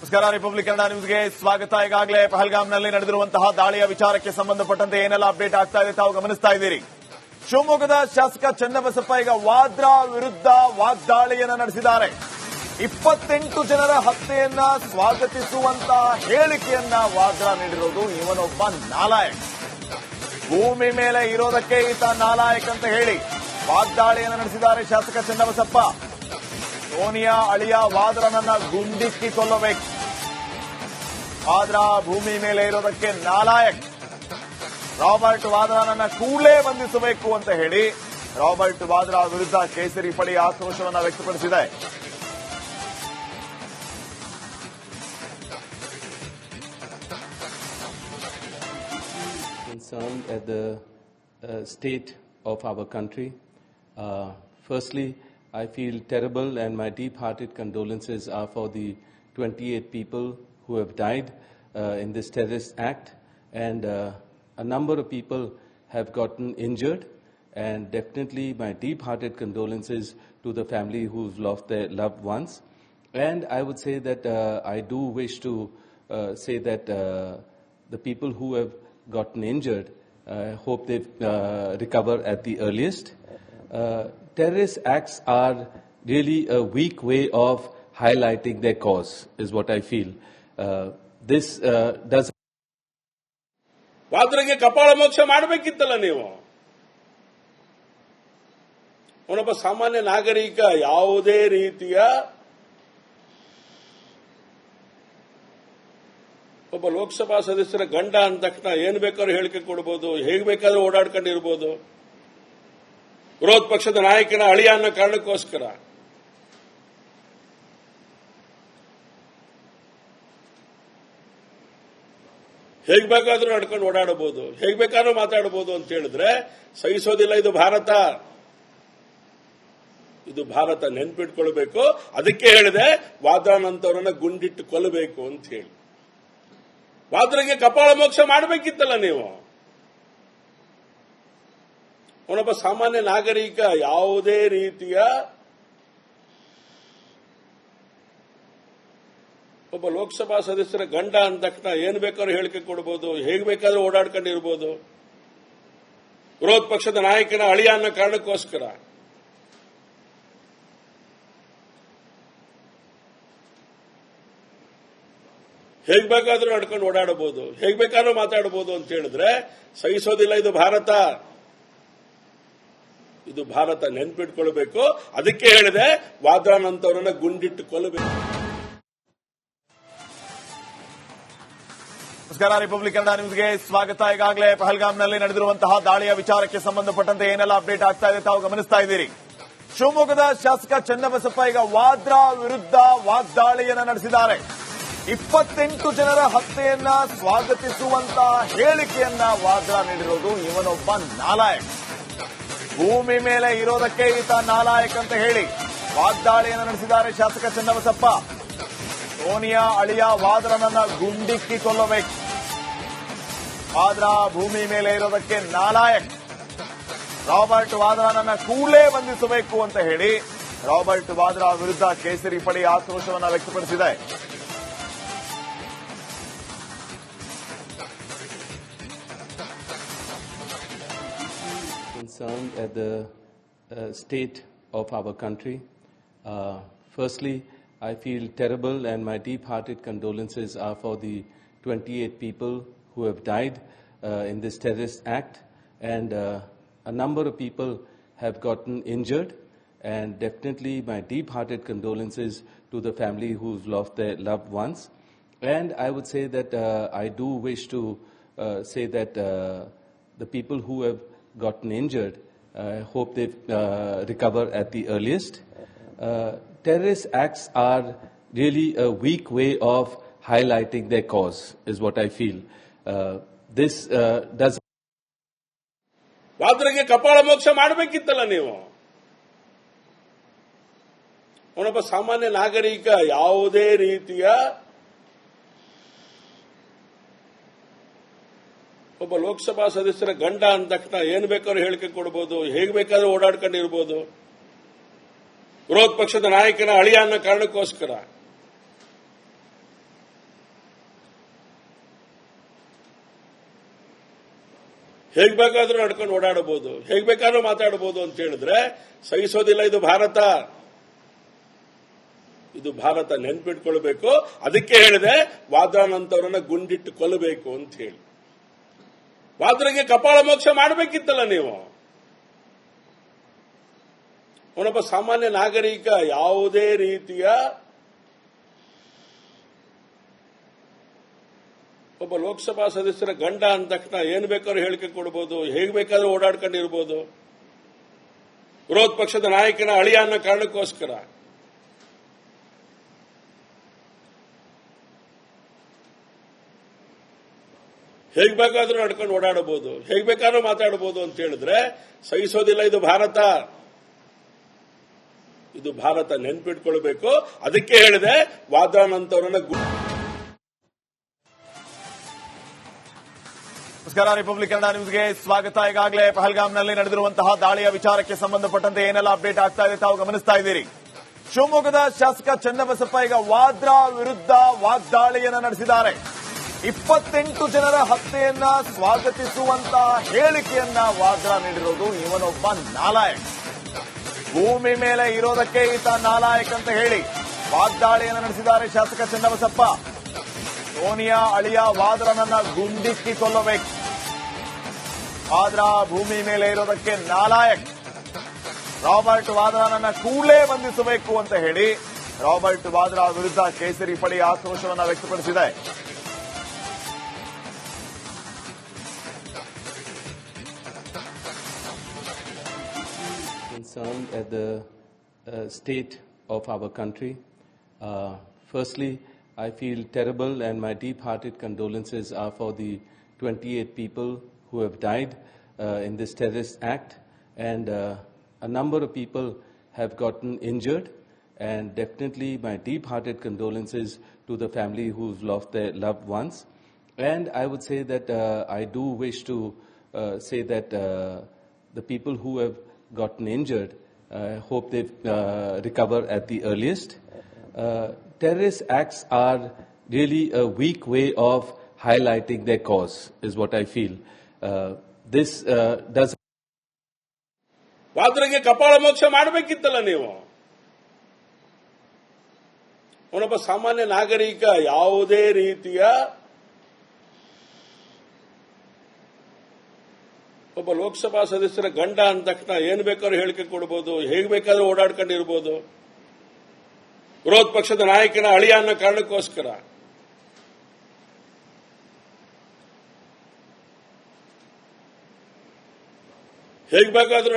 ನಮಸ್ಕಾರ. ರಿಪಬ್ಲಿಕ್ ಕನ್ನಡ ನ್ಯೂಸ್ಗೆ ಸ್ವಾಗತ. ಈಗಾಗಲೇ ಪಹಲ್ಗಾಮ್ನಲ್ಲಿ ನಡೆದಿರುವಂತಹ ದಾಳಿಯ ವಿಚಾರಕ್ಕೆ ಸಂಬಂಧಪಟ್ಟಂತೆ ಏನೆಲ್ಲ ಅಪ್ಡೇಟ್ ಆಗ್ತಾ ಇದೆ ತಾವು ಗಮನಿಸ್ತಾ ಇದ್ದೀರಿ. ಶಿವಮೊಗ್ಗದ ಶಾಸಕ ಚನ್ನಬಸಪ್ಪ ಈಗ ವಾದ್ರಾ ವಿರುದ್ಧ ವಾಗ್ದಾಳಿಯನ್ನ ನಡೆಸಿದ್ದಾರೆ. 28 ಜನರ ಹತ್ಯೆಯನ್ನ ಸ್ವಾಗತಿಸುವಂತಹ ಹೇಳಿಕೆಯನ್ನ ವಾದ್ರಾ ನೀಡಿರೋದು ಇವನೊಬ್ಬ ನಾಲಾಯಕ್. ಭೂಮಿ ಮೇಲೆ ಇರೋದಕ್ಕೆ ಈತ ನಾಲಾಯಕ್ ಅಂತ ಹೇಳಿ ವಾಗ್ದಾಳಿಯನ್ನ ನಡೆಸಿದ್ದಾರೆ ಶಾಸಕ ಚನ್ನಬಸಪ್ಪ. ಸೋನಿಯಾ ಅಳಿಯ ವಾದ್ರನನ್ನ ಗುಂಡಿಕ್ಕಿ ಕೊಲ್ಲಬೇಕು, ಆದ್ರ ಭೂಮಿ ಮೇಲೆ ಇರೋದಕ್ಕೆ ನಾಲಾಯಕ್. ರಾಬರ್ಟ್ ವಾದ್ರಾನನ್ನ ಕೂಡಲೇ ಬಂಧಿಸಬೇಕು ಅಂತ ಹೇಳಿ ರಾಬರ್ಟ್ ವಾದ್ರಾ ವಿರುದ್ಧ ಕೇಸರಿ ಪಡೆ ಆಕ್ರೋಶವನ್ನ ವ್ಯಕ್ತಪಡಿಸಿದೆ. Concerned at the state of our country. Firstly, I feel terrible and my deep-hearted condolences are for the 28 people who have died in this terrorist act, and a number of people have gotten injured, and definitely my deep-hearted condolences to the family who've lost their loved ones. And I would say that I do wish to say that the people who have gotten injured, hope they recover at the earliest. Terrorist acts are really a weak way of highlighting their cause, is what I feel. This does. ವಾದ್ರಿಗೆ ಕಪಾಳ ಮೋಕ್ಷ ಮಾಡಬೇಕಿತ್ತಲ್ಲ ನೀವು. ಅವನೊಬ್ಬ ಸಾಮಾನ್ಯ ನಾಗರಿಕ, ಯಾವುದೇ ರೀತಿಯ ಒಬ್ಬ ಲೋಕಸಭಾ ಸದಸ್ಯರ ಗಂಡ ಅಂದ ತಕ್ಷಣ ಏನು ಬೇಕಾದ್ರೂ ಹೇಳಿಕೆ ಕೊಡಬಹುದು, ಹೇಗೆ ಬೇಕಾದ್ರೂ ಓಡಾಡ್ಕೊಂಡಿರ್ಬೋದು. ವಿರೋಧ ಪಕ್ಷದ ನಾಯಕನ ಅಳಿಯ ಅನ್ನೋ ಕಾರಣಕ್ಕೋಸ್ಕರ ಹೇಗೆ ಬೇಕಾದ್ರೂ ನಡ್ಕೊಂಡು ಓಡಾಡಬಹುದು, ಹೇಗೆ ಬೇಕಾದ್ರೂ ಮಾತಾಡಬಹುದು ಅಂತ ಹೇಳಿದ್ರೆ ಸಹಿಸೋದಿಲ್ಲ. ಇದು ಭಾರತ, ಇದು ಭಾರತ, ನೆನ್ಪಿಟ್ಕೊಳ್ಬೇಕು. ಅದಕ್ಕೆ ಹೇಳಿದೆ ವಾದ್ರಾನಂತವರನ್ನ ಗುಂಡಿಟ್ಟು ಕೊಲ್ಲಬೇಕು ಅಂತ ಹೇಳಿ. ವಾದ್ರಿಗೆ ಕಪಾಳ ಮೋಕ್ಷ ಮಾಡಬೇಕಿತ್ತಲ್ಲ ನೀವು. ಅವನೊಬ್ಬ ಸಾಮಾನ್ಯ ನಾಗರಿಕ, ಯಾವುದೇ ರೀತಿಯ ಒಬ್ಬ ಲೋಕಸಭಾ ಸದಸ್ಯರ ಗಂಡ ಅಂದ ತಕ್ಷಣ ಏನು ಬೇಕಾದ್ರೂ ಹೇಳಿಕೆ ಕೊಡಬಹುದು, ಹೇಗೆ ಬೇಕಾದ್ರೂ ಓಡಾಡ್ಕೊಂಡಿರ್ಬೋದು. ವಿರೋಧ ಪಕ್ಷದ ನಾಯಕನ ಅಳಿಯ ಅನ್ನೋ ಕಾರಣಕ್ಕೋಸ್ಕರ ಹೇಗೆ ಬೇಕಾದ್ರೂ ನಡ್ಕೊಂಡು ಓಡಾಡಬಹುದು, ಹೇಗೆ ಬೇಕಾದ್ರೂ ಮಾತಾಡಬಹುದು ಅಂತ ಹೇಳಿದ್ರೆ ಸಹಿಸೋದಿಲ್ಲ. ಇದು ಭಾರತ, ಇದು ಭಾರತ, ನೆನ್ಪಿಟ್ಕೊಳ್ಬೇಕು. ಅದಕ್ಕೆ ಹೇಳಿದೆ ವಾದ್ರಾನಂತವರನ್ನ ಗುಂಡಿಟ್ಟು ಕೊಲ್ಲಬೇಕು. ನಮಸ್ಕಾರ. ರಿಪಬ್ಲಿಕ್ ಕನ್ನಡ ನ್ಯೂಸ್ಗೆ ಸ್ವಾಗತ. ಈಗಾಗಲೇ ಪಹಲ್ಗಾಮ್ನಲ್ಲಿ ನಡೆದಿರುವಂತಹ ದಾಳಿಯ ವಿಚಾರಕ್ಕೆ ಸಂಬಂಧಪಟ್ಟಂತೆ ಏನೆಲ್ಲ ಅಪ್ಡೇಟ್ ಆಗ್ತಾ ಇದೆ ತಾವು ಗಮನಿಸ್ತಾ ಇದ್ದೀರಿ. ಶಿವಮೊಗ್ಗದ ಶಾಸಕ ಚನ್ನಬಸಪ್ಪ ಈಗ ವಾದ್ರಾ ವಿರುದ್ಧ ವಾಗ್ದಾಳಿಯನ್ನ ನಡೆಸಿದ್ದಾರೆ. 28 ಜನರ ಹತ್ಯೆಯನ್ನ ಸ್ವಾಗತಿಸುವಂತಹ ಹೇಳಿಕೆಯನ್ನ ವಾದ್ರಾ ನೀಡಿರೋದು ಇವನೊಬ್ಬ ನಾಲಾಯಕ್. ಭೂಮಿ ಮೇಲೆ ಇರೋದಕ್ಕೆ ಈತ ನಾಲಾಯಕ್ ಅಂತ ಹೇಳಿ ವಾಗ್ದಾಳಿಯನ್ನ ನಡೆಸಿದ್ದಾರೆ ಶಾಸಕ ಚನ್ನಬಸಪ್ಪ. ಸೋನಿಯಾ ಅಳಿಯ ವಾದ್ರನನ್ನ ಗುಂಡಿಕ್ಕಿ ಕೊಲ್ಲಬೇಕು, ಆದ್ರ ಭೂಮಿ ಮೇಲೆ ಇರೋದಕ್ಕೆ ನಾಲಾಯಕ್. ರಾಬರ್ಟ್ ವಾದ್ರಾನನ್ನ ಕೂಡಲೇ ಬಂಧಿಸಬೇಕು ಅಂತ ಹೇಳಿ ರಾಬರ್ಟ್ ವಾದ್ರಾ ವಿರುದ್ಧ ಕೇಸರಿ ಪಡೆ ಆಕ್ರೋಶವನ್ನ ವ್ಯಕ್ತಪಡಿಸಿದೆ. Concerned at the state of our country. Firstly, I feel terrible and my deep-hearted condolences are for the 28 people who have died in this terrorist act, and a number of people have gotten injured, and definitely my deep-hearted condolences to the family who've lost their loved ones. And I would say that I do wish to say that the people who have gotten injured, hope they recover at the earliest. Terrorist acts are really a weak way of highlighting their cause, is what I feel. This does. ವಾದ್ರಿಗೆ ಕಪಾಳ ಮೋಕ್ಷ ಮಾಡಬೇಕಿತ್ತಲ್ಲ ನೀವು. ಅವನೊಬ್ಬ ಸಾಮಾನ್ಯ ನಾಗರಿಕ, ಯಾವುದೇ ರೀತಿಯ ಒಬ್ಬ ಲೋಕಸಭಾ ಸದಸ್ಯರ ಗಂಡ ಅಂದ ತಕ್ಷಣ ಏನು ಬೇಕಾದ್ರೂ ಹೇಳಿಕೆ ಕೊಡಬಹುದು, ಹೇಗೆ ಬೇಕಾದ್ರೂ ಓಡಾಡ್ಕೊಂಡಿರ್ಬೋದು. ವಿರೋಧ ಪಕ್ಷದ ನಾಯಕನ ಅಳಿಯ ಅನ್ನೋ ಕಾರಣಕ್ಕೋಸ್ಕರ ಹೇಗ್ ಬೇಕಾದ್ರೂ ನಡ್ಕೊಂಡು ಓಡಾಡಬಹುದು, ಹೇಗ್ ಬೇಕಾದ್ರೂ ಮಾತಾಡಬಹುದು ಅಂತ ಹೇಳಿದ್ರೆ ಸಹಿಸೋದಿಲ್ಲ. ಇದು ಭಾರತ, ಇದು ಭಾರತ ನೆನ್ಪಿಟ್ಕೊಳ್ಬೇಕು. ಅದಕ್ಕೆ ಹೇಳಿದೆ ವಾದ್ರಾನಂತವರನ್ನ ಗುಂಡಿಟ್ಟು ಕೊಲ್ಲಬೇಕು ಅಂತ ಹೇಳಿ. ವಾದ್ರಾಗೆ ಕಪಾಳ ಮೋಕ್ಷ ಮಾಡಬೇಕಿತ್ತಲ್ಲ ನೀವು. ಅವನೊಬ್ಬ ಸಾಮಾನ್ಯ ನಾಗರಿಕ, ಯಾವುದೇ ರೀತಿಯ ಒಬ್ಬ ಲೋಕಸಭಾ ಸದಸ್ಯರ ಗಂಡ ಅಂದ ತಕ್ಷಣ ಏನು ಬೇಕಾದ್ರೂ ಹೇಳಿಕೆ ಕೊಡಬಹುದು, ಹೇಗ್ ಬೇಕಾದ್ರೂ ಓಡಾಡ್ಕೊಂಡಿರ್ಬೋದು. ವಿರೋಧ ಪಕ್ಷದ ನಾಯಕನ ಅಳಿಯ ಅನ್ನೋ ಕಾರಣಕ್ಕೋಸ್ಕರ ಹೇಗ್ ಬೇಕಾದ್ರೂ ನಡ್ಕೊಂಡು ಓಡಾಡಬಹುದು, ಹೇಗ್ ಬೇಕಾದ್ರೂ ಮಾತಾಡಬಹುದು ಅಂತ ಹೇಳಿದ್ರೆ ಸಹಿಸೋದಿಲ್ಲ. ಇದು ಭಾರತ, ಇದು ಭಾರತ ನೆನ್ಪಿಟ್ಕೊಳ್ಬೇಕು. ಅದಕ್ಕೆ ಹೇಳಿದೆ ವಾದ್ರಾನಂತವರನ್ನ. ನಮಸ್ಕಾರ, ರಿಪಬ್ಲಿಕ್ ಕನ್ನಡ ನ್ಯೂಸ್ಗೆ ಸ್ವಾಗತ. ಈಗಾಗಲೇ ಪಹಲ್ಗಾಮ್ನಲ್ಲಿ ನಡೆದಿರುವಂತಹ ದಾಳಿಯ ವಿಚಾರಕ್ಕೆ ಸಂಬಂಧಪಟ್ಟಂತೆ ಏನೆಲ್ಲ ಅಪ್ಡೇಟ್ ಆಗ್ತಾ ಇದೆ ತಾವು ಗಮನಿಸ್ತಾ ಇದ್ದೀರಿ. ಶಿವಮೊಗ್ಗದ ಶಾಸಕ ಚನ್ನಬಸಪ್ಪ ಈಗ ವಾದ್ರಾ ವಿರುದ್ಧ ವಾಗ್ದಾಳಿಯನ್ನು ನಡೆಸಿದ್ದಾರೆ. 28 ಜನರ ಹತ್ಯೆಯನ್ನ ಸ್ವಾಗತಿಸುವಂತಹ ಹೇಳಿಕೆಯನ್ನ ವಾದ್ರಾ ನೀಡಿರೋದು. ಇವನೊಬ್ಬ ನಾಲಾಯಕ್, ಭೂಮಿ ಮೇಲೆ ಇರೋದಕ್ಕೆ ಈತ ನಾಲಾಯಕ್ ಅಂತ ಹೇಳಿ ವಾಗ್ದಾಳಿಯನ್ನು ನಡೆಸಿದ್ದಾರೆ ಶಾಸಕ ಚನ್ನಬಸಪ್ಪ. ಸೋನಿಯಾ ಅಳಿಯ ವಾದ್ರನನ್ನ ಗುಂಡಿಕ್ಕಿ ಕೊಲ್ಲಬೇಕು, ವಾದ್ರಾ ಭೂಮಿ ಮೇಲೆ ಇರೋದಕ್ಕೆ ನಾಲಾಯಕ್, ರಾಬರ್ಟ್ ವಾದ್ರಾನನ್ನ ಕೂಡಲೇ ಬಂಧಿಸಬೇಕು ಅಂತ ಹೇಳಿ ರಾಬರ್ಟ್ ವಾದ್ರಾ ವಿರುದ್ಧ ಕೇಸರಿ ಪಡೆ ಆಕ್ರೋಶವನ್ನು ವ್ಯಕ್ತಪಡಿಸಿದೆ. Concerned at the state of our country. Firstly, I feel terrible, and my deep-hearted condolences are for the 28 people who have died in this terrorist act, and a number of people have gotten injured, and definitely my deep-hearted condolences to the family who've lost their loved ones. And I would say that I do wish to say that the people who have gotten injured, hope they recover at the earliest. Terrorist acts are really a weak way of highlighting their cause, is what I feel. This does. ವಾದ್ರಾಗೆ ಕಪಾಳ ಮೋಕ್ಷ ಮಾಡಬೇಕಿತ್ತಲ್ಲ ನೀವು. ಅವನೊಬ್ಬ ಸಾಮಾನ್ಯ ನಾಗರಿಕ, ಯಾವುದೇ ರೀತಿಯ ಒಬ್ಬ ಲೋಕಸಭಾ ಸದಸ್ಯರ ಗಂಡ ಅಂದ ತಕ್ಷಣ ಏನು ಬೇಕಾದ್ರೂ ಹೇಳಿಕೆ ಕೊಡಬಹುದು, ಹೇಗ್ ಬೇಕಾದ್ರೂ ಓಡಾಡ್ಕೊಂಡಿರ್ಬೋದು. ವಿರೋಧ ಪಕ್ಷದ ನಾಯಕನ ಅಳಿಯ ಅನ್ನೋ ಕಾರಣಕ್ಕೋಸ್ಕರ ಹೇಗ್ ಬೇಕಾದ್ರೂ